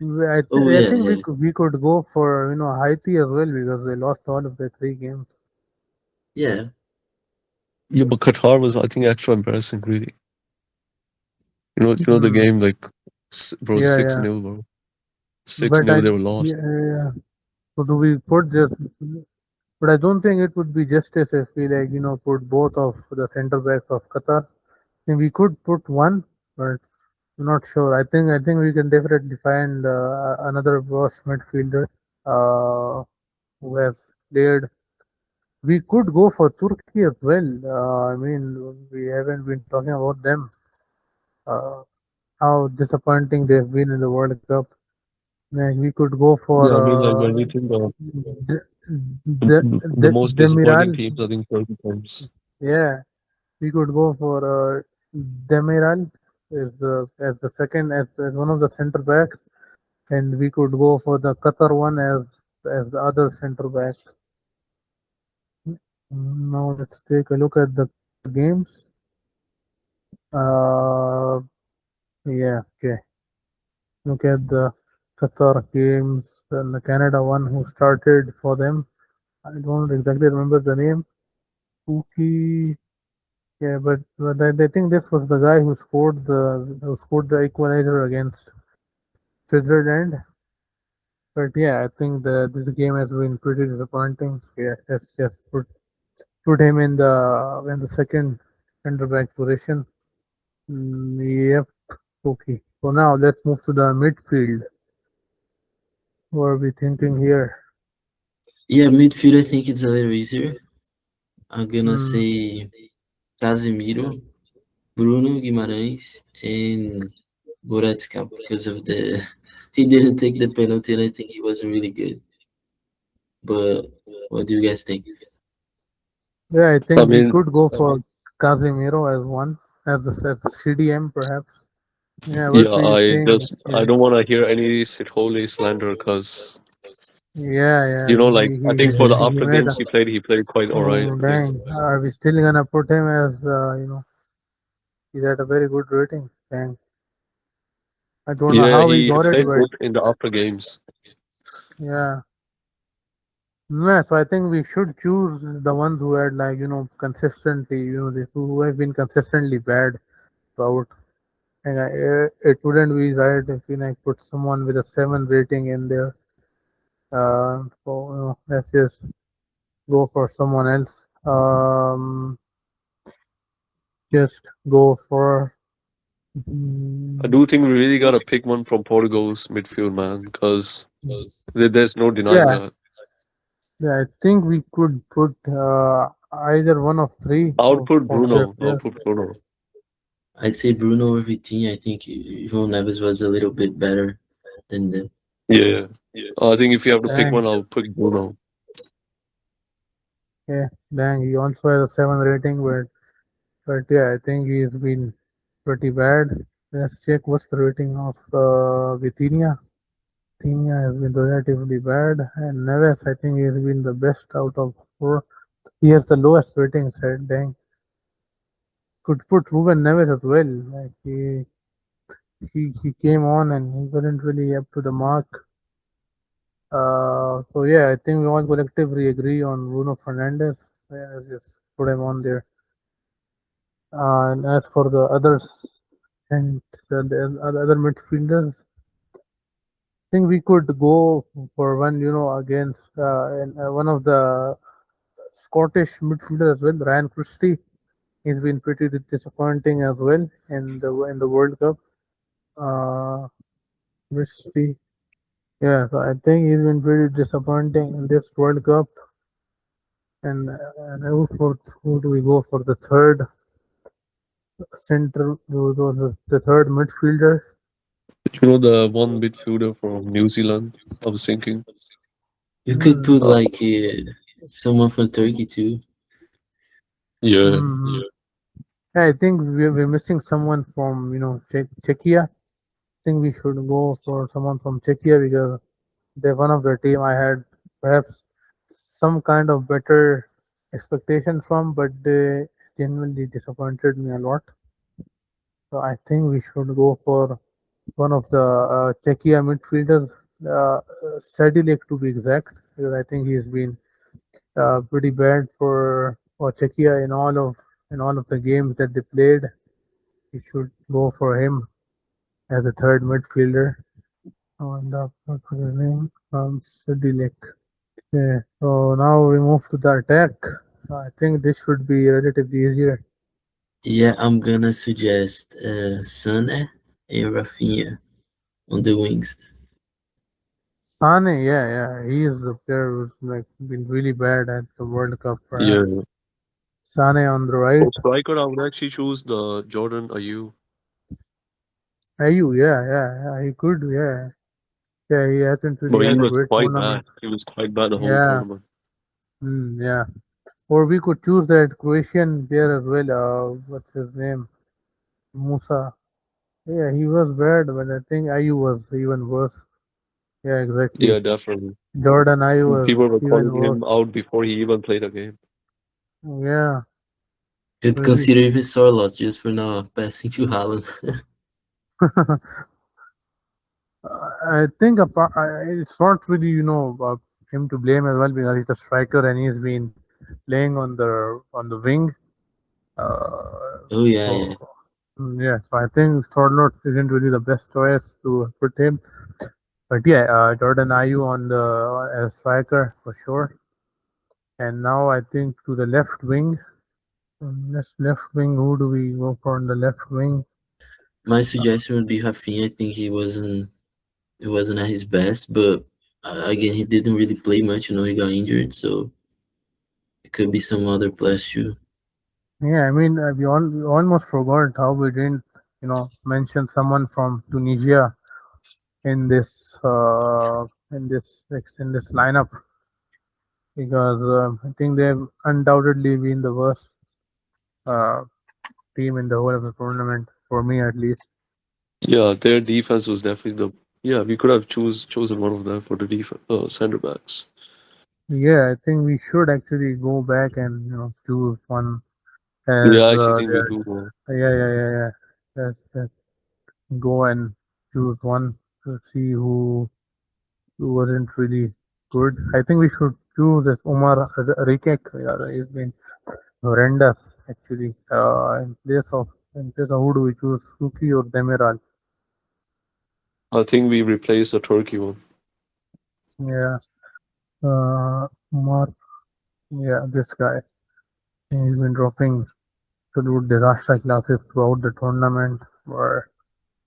Oh I yeah, think yeah, we could go for Haiti as well because they lost all of their three games. yeah. Yeah, but Qatar was, I think, extra embarrassing. Really, the Hmm. game like, bro, Yeah, six yeah. nil, bro, six But nil. They were lost. yeah. So do we put just? But I don't think it would be justice if we put both of the center backs of Qatar. I think we could put one, but I'm not sure. I think we can definitely find another worse midfielder who has played. We could go for Turkey as well. I mean, we haven't been talking about them. Uh, how disappointing they've been in the World Cup. Like we could go for Yeah, I mean, like when we think of De- the most disappointing Demiral. teams, I think 30 points. Yeah, we could go for Demiral as the second as one of the center backs, and we could go for the Qatar one as the other center back. Now let's take a look at the Qatar games. Uh, yeah, okay. Look at the Qatar games and the Canada one who started for them. I don't exactly remember the name. Pookie. Yeah, but I think this was the guy who scored the equalizer against Switzerland. But yeah, I think this game has been pretty disappointing. Yeah, let's just put him in the second center back position. Yep. Okay. So now let's move to the midfield. What are we thinking here? Yeah, midfield I think it's a little easier. I'm gonna Hmm. say Casemiro, Bruno Guimarães, and Goretzka because of the he didn't take the penalty and I think he wasn't really good. But what do you guys think? Yeah, I I think we mean, could go for Casemiro as one as the CDM perhaps. Yeah, yeah, what were you saying? I Yeah, don't want to hear any Sithole slander because, yeah. like, I think for the He after made. games he played quite alright, Oh I think. dang! Are we still gonna put him as he's at a very good rating? Dang! I don't know Yeah, how he he got it, played but good in the after games. yeah. Yeah, so I think we should choose the ones who had consistently, who have been consistently bad throughout. And it wouldn't be right if put someone with a 7 rating in there. So let's just go for someone else. Just go for. I mm, do think we really gotta pick one from Portugal's midfield, man, because there's no denying yeah, that. yeah. I think we could put either one of three I would put of their Bruno. I would players. put Bruno. I'd say Bruno or Vitinha. I think João Neves was a little bit better than them. Yeah. I think if you have to pick Dang, one, I'll pick Bruno. yeah, dang. He also has a 7 rating, but yeah, I think he's been pretty bad. Let's check what's the rating of Vitinha. Vitinha has been relatively bad, and Neves, I think, he has been the best out of four. He has the lowest rating, said dang. Could put Ruben Neves as well. Like he he came on and he wasn't really up to the mark. So yeah, I think we all collectively agree on Bruno Fernandes. Yeah, let's just put him on there. And as for the others and the other midfielders, I think we could go for one, against one of the Scottish midfielders as well, Ryan Christie. He's been pretty disappointing as well in the World Cup. Uh, Christie, yeah. So I think he's been pretty disappointing in this World Cup. And who do we go for the third center? The third midfielder. You know, the one midfielder from New Zealand. I was thinking. You could put Uh, like someone from Turkey too. yeah, Mm, yeah, I think we're missing someone from Czechia. I think we should go for someone from Czechia because they're one of the team I had perhaps some kind of better expectation from, but they genuinely disappointed me a lot. So I think we should go for one of the Czechia midfielders, Sadilek to be exact, because I think he's been pretty bad for Czechia in all of the games that they played. We should go for him as a third midfielder. And what's his name? Sadilek. Yeah. So now we move to the attack. I think this should be relatively easier. Yeah, I'm gonna suggest Sane and Rafinha on the wings. Sane, yeah, he is the player who's like been really bad at the World Cup, perhaps. yeah. Sane on the right. For striker, I would actually choose the Jordan Ayew. Ayu, yeah, he could, yeah, he hasn't But really he had a was great quite bad. tournament. He was quite bad the whole Yeah, tournament. yeah. Or we could choose that Croatian player as well. What's his name? Musa. Yeah, he was bad, but I think Ayu was even worse. Yeah, exactly. Yeah, definitely. Jordan Ayu was People were even calling him worse. out before he even played a game. Yeah, Could really. consider even Sorloth just for now passing to Haaland. I think it's not really, him to blame as well because he's a striker and he's been playing on the wing. Uh, Oh yeah, yeah. so yeah, so I think Charlotte isn't really the best choice to put him. But yeah, Jordan Ayew on the as striker for sure. And now I think to the left wing. Left wing. Who do we go for on the left wing? My suggestion would be Rafinha. I think he wasn't at his best, but again, he didn't really play much. He got injured, so it could be some other players too. Yeah, I mean, we almost forgot how we didn't, mention someone from Tunisia in this lineup because I think they've undoubtedly been the worst uh, team in the whole of the tournament for me at least. Yeah, their defense was definitely the. Yeah, we could have chosen one of them for the center backs. Yeah, I think we should actually go back and choose one as Yeah, I actually think we do. yeah. Let's go and choose one to see who wasn't really good. I think we should choose this Umar Rikek. Yeah, he's been horrendous actually. In place of who do we choose, Suki or Demiral? I think we replaced the Turkey one. Yeah, Umar. Yeah, this guy. He's been dropping absolute disaster classes throughout the tournament for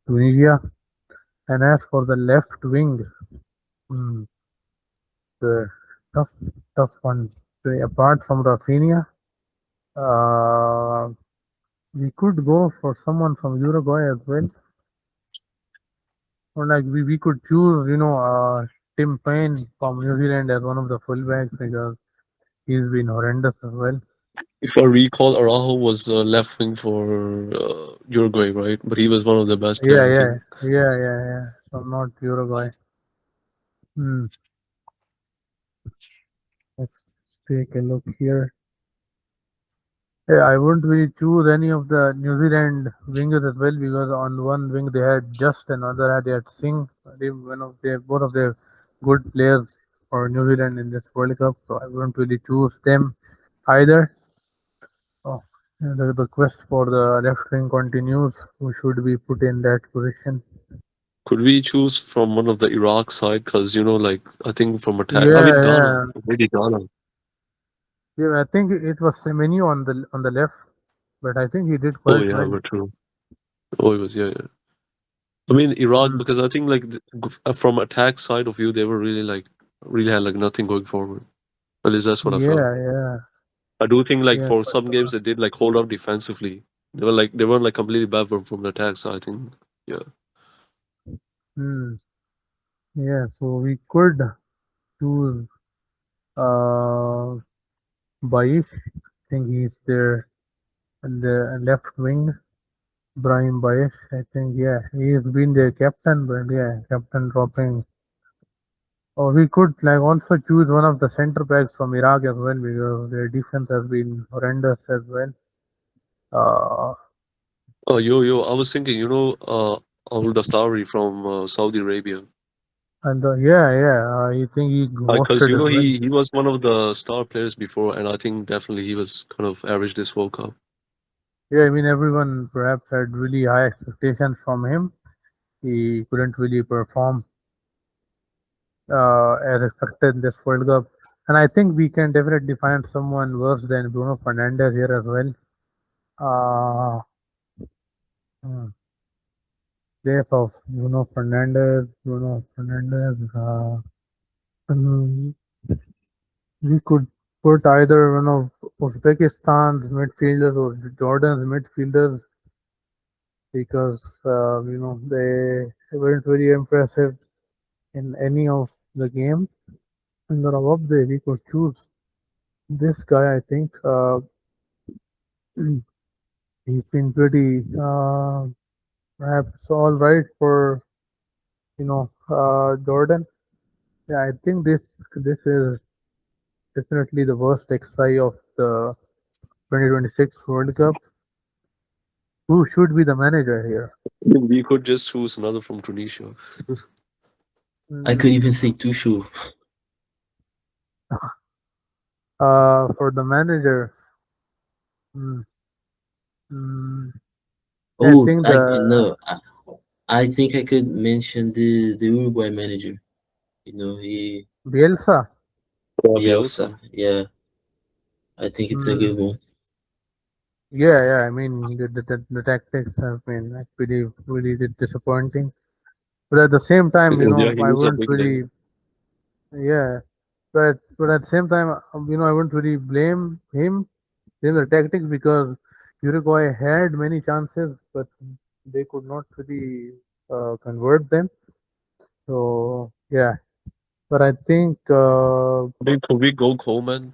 Tunisia. And as for the left wing, hmm, the tough, tough one. So apart from Rafinha, uh, we could go for someone from Uruguay as well. Or like we could choose, Tim Payne from New Zealand as one of the fullbacks because he's been horrendous as well. If I recall, Araujo was left wing for Uruguay, right? But he was one of the best Yeah, players, I yeah, think. yeah. So not Uruguay. Hmm. Let's take a look here. Yeah, I wouldn't really choose any of the New Zealand wingers as well because on one wing they had Just and other had they had Singh. They one of their both of their good players for New Zealand in this World Cup, so I wouldn't really choose them either. Oh, and the quest for the left wing continues. Who should be put in that position? Could we choose from one of the Iraq side? Because like I think from attack, I Yeah, mean Ghana, yeah, maybe Ghana. yeah. I think it was Semenyo on the left, but I think he did Oh quite yeah, well. but true. Oh, it was, yeah, yeah. I mean Iraq, Mm. because I think like from attack side of view, they were really had like nothing going forward. At least that's what I felt. Yeah, yeah, I do think like yeah, for for some games sure. they did like hold out defensively. They weren't like completely bad from the attack side. I think, yeah. Mm. Yeah, so we could choose uh Baish. I think he's there in the left wing. Brahim Baish. I think yeah, he's been their captain, but yeah, captain dropping. Or we could like also choose one of the center backs from Iraq as well because their defense has been horrendous as well. Uh, Oh, yo, I was thinking, Al Dastari from Saudi Arabia. and yeah, yeah, I think he Because hosted as well. he was one of the star players before, and I think definitely he was kind of average this World Cup. Yeah, I mean everyone perhaps had really high expectations from him. He couldn't really perform as expected in this World Cup. And I think we can definitely find someone worse than Bruno Fernandes here as well. Uh, hmm, Place of Bruno Fernandes. Mm, we could put either one of Uzbekistan's midfielders or Jordan's midfielders because they weren't very impressive in any of the games. And then above there, we could choose this guy. I think he's been pretty perhaps all right for Jordan. Yeah, I think this is definitely the worst XI of the 2026 World Cup. Who should be the manager here? I mean, we could just choose another from Tunisia. I could Mm, even say Tushu. for the manager, mm, mm, I Oh, think I the no, I think I could mention the Uruguay manager. He Bielsa. Bielsa. Bielsa. Yeah, I think it's a good Mm, one. yeah, yeah. I mean, the tactics have been actually really disappointing. But at the same time, Yeah, he I was a wouldn't big name. really, yeah. But at the same time, I wouldn't really blame the tactics because Uruguay had many chances, but they could not really convert them. So yeah, but I think I mean, could we go Coleman?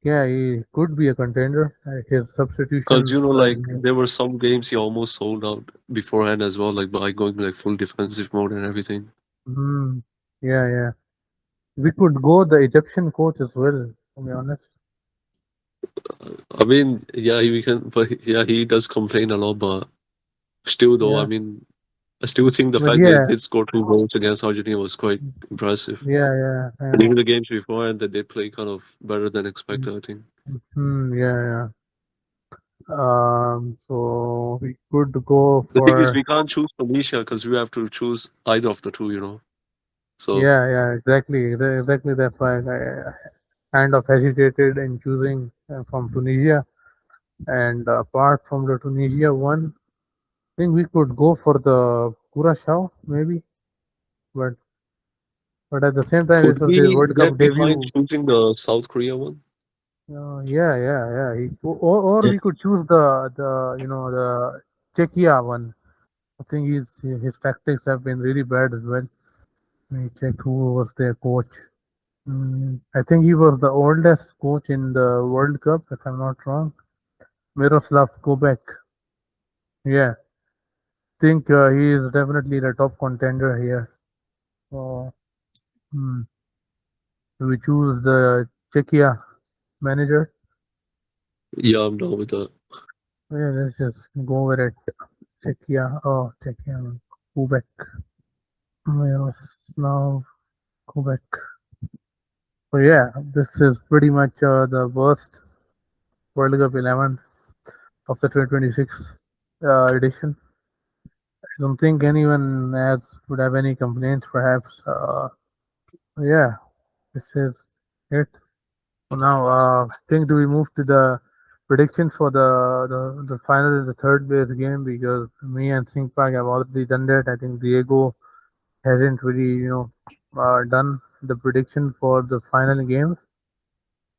yeah, he could be a contender. His Because substitutions like have been, there were some games he almost sold out beforehand as well, like by going like full defensive mode and everything. mm, yeah, yeah. We could go the Egyptian coach as well. To be honest, I mean, yeah, we can, but yeah, he does complain a lot. But still, though, I yeah, mean, I still think the but fact they yeah, did score 2 goals against Argentina was quite impressive. yeah, yeah, And yeah. even the games before, and that they play kind of better than expected, I think. Yeah, yeah. So we could go The thing is, for we can't choose Tunisia because we have to choose either of the two. So yeah, yeah, exactly, exactly. That's why I kind of hesitated in choosing from Tunisia. And apart from the Tunisia one, I think we could go for the Curacao maybe, but at the same time, could this was their we World Cup get behind debut. choosing the South Korea one? Yeah, yeah, yeah. Or Yeah, we could choose the Czechia one. I think his tactics have been really bad as well. Let me check who was their coach. I think he was the oldest coach in the World Cup, if I'm not wrong. Miroslav Kobek. Yeah, think he is definitely the top contender here. So, hmm, we choose the Czechia manager. Yeah, I'm down with that. Yeah, let's just go over it. Czechia. Oh, Czechia. Quebec. Miroslav Quebec. So yeah, this is pretty much the worst World Cup 11 of the 2026 edition. I don't think anyone else would have any complaints, perhaps. Yeah, this is it. So now, I think do we move to the predictions for the final and the third base game, because me and Singh Park have already done that. I think Diego hasn't really, done the prediction for the final games.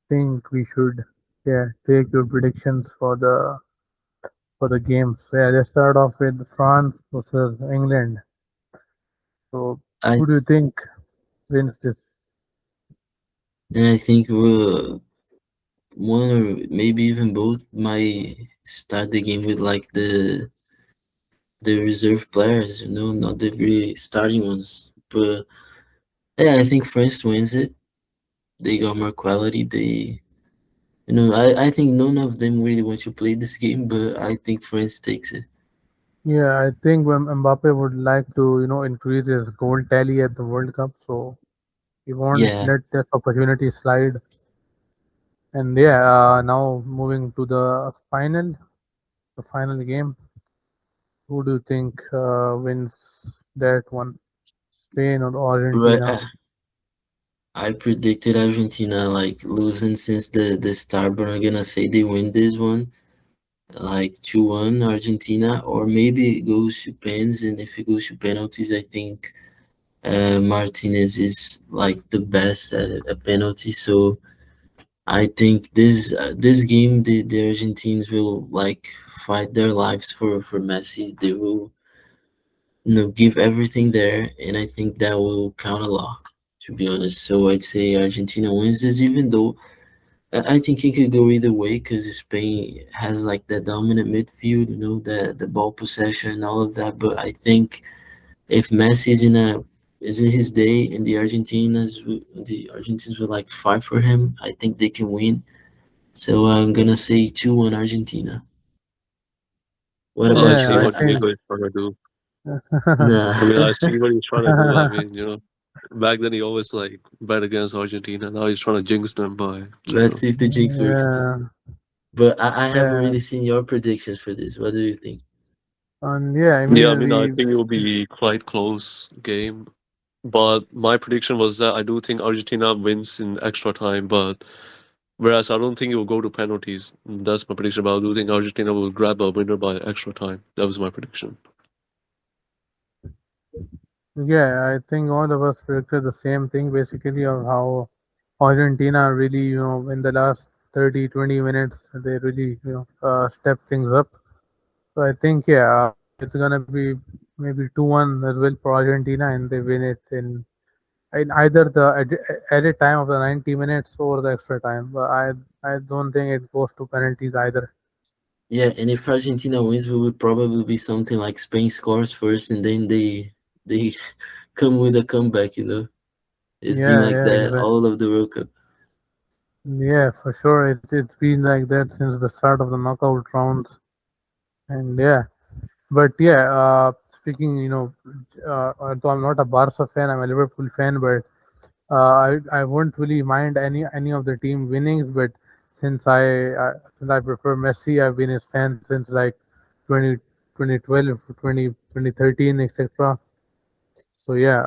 Think we should, yeah, take your predictions for the games. So, yeah, let's start off with France versus England. So I who do you think wins this? I think one or maybe even both might start the game with like the reserve players, not the really starting ones. But yeah, I think France wins it. They got more quality. I think none of them really want to play this game, but I think France takes it. Yeah, I think when Mbappe would like to, increase his goal tally at the World Cup, so he won't Yeah, let that opportunity slide. And yeah, now moving to the final game. Who do you think wins that one? Spain or right. Argentina? I predicted Argentina like losing since the start, but I'm gonna say they win this one, like 2-1 Argentina, or maybe it goes to pens, and if it goes to penalties, I think Martinez is like the best at a penalty. So I think this game the Argentines will like fight their lives for Messi. They will give everything there, and I think that will count a lot. To be honest, so I'd say Argentina wins this, even though I think it could go either way because Spain has like the dominant midfield, the ball possession and all of that. But I think if Messi is in his day and the Argentines will like fight for him, I think they can win. So I'm gonna say 2-1 Argentina. What Well, I about you? see Yeah, I what think. Diego is trying to do. Nah, I mean, I see what he's trying to do. I mean, back then he always like bet against Argentina. Now he's trying to jinx them by, let's see if the jinx works. Yeah, But I haven't yeah, really seen your predictions for this. What do you think? and yeah. I yeah. I mean, mean, I we think it will be quite close game. But my prediction was that I do think Argentina wins in extra time. But whereas I don't think it will go to penalties. That's my prediction. But I do think Argentina will grab a winner by extra time. That was my prediction. Yeah, I think all of us predicted the same thing basically of how Argentina really, in the last 30, 20 minutes, they really, step things up. So I think, yeah, it's gonna be maybe 2-1 as well for Argentina, and they win it in either the added time of the 90 minutes or the extra time. But I don't think it goes to penalties either. Yeah, and if Argentina wins, we would probably be something like Spain scores first, and then they come with a comeback. It's been Yeah, like yeah, that exactly. all of the World Cup. Yeah, for sure. It's been like that since the start of the knockout rounds, and yeah. But yeah, speaking, although I'm not a Barca fan, I'm a Liverpool fan, but I won't really mind any of the team winnings. But since I prefer Messi, I've been his fan since like 20 2012, 2013, etc. So yeah,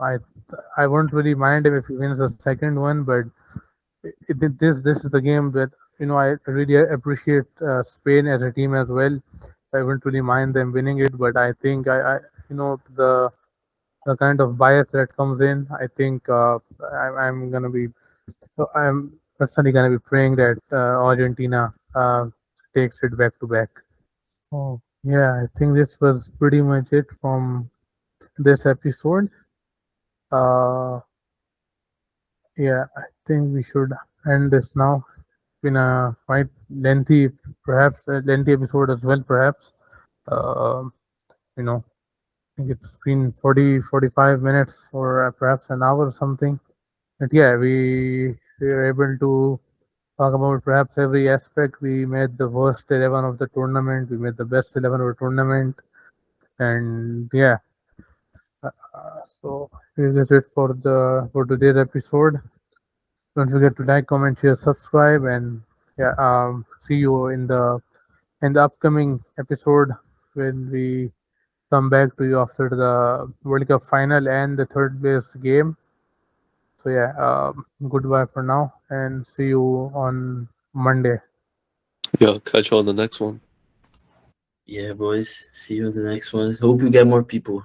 I won't really mind him if he wins the second one, but this is the game that I really appreciate Spain as a team as well. I wouldn't really mind them winning it, but I think I the kind of bias that comes in. I think I'm gonna be I'm personally gonna be praying that Argentina takes it back to back. Oh yeah, I think this was pretty much it from this episode. Uh, yeah, I think we should end this now. Been a quite lengthy, perhaps a lengthy episode as well, perhaps. Um, you know, I think it's been 40, 45 minutes or perhaps an hour or something. But yeah, we were able to talk about perhaps every aspect. We made the worst 11 of the tournament. We made the best 11 of the tournament, and yeah. So that's it for the for today's episode. Don't forget to like, comment, share, subscribe, and yeah. See you in the upcoming episode when we come back to you after the World Cup final and the third place game. So yeah, goodbye for now, and see you on Monday. Yeah, catch you on the next one. Yeah, boys. See you in the next one. Hope we get more people.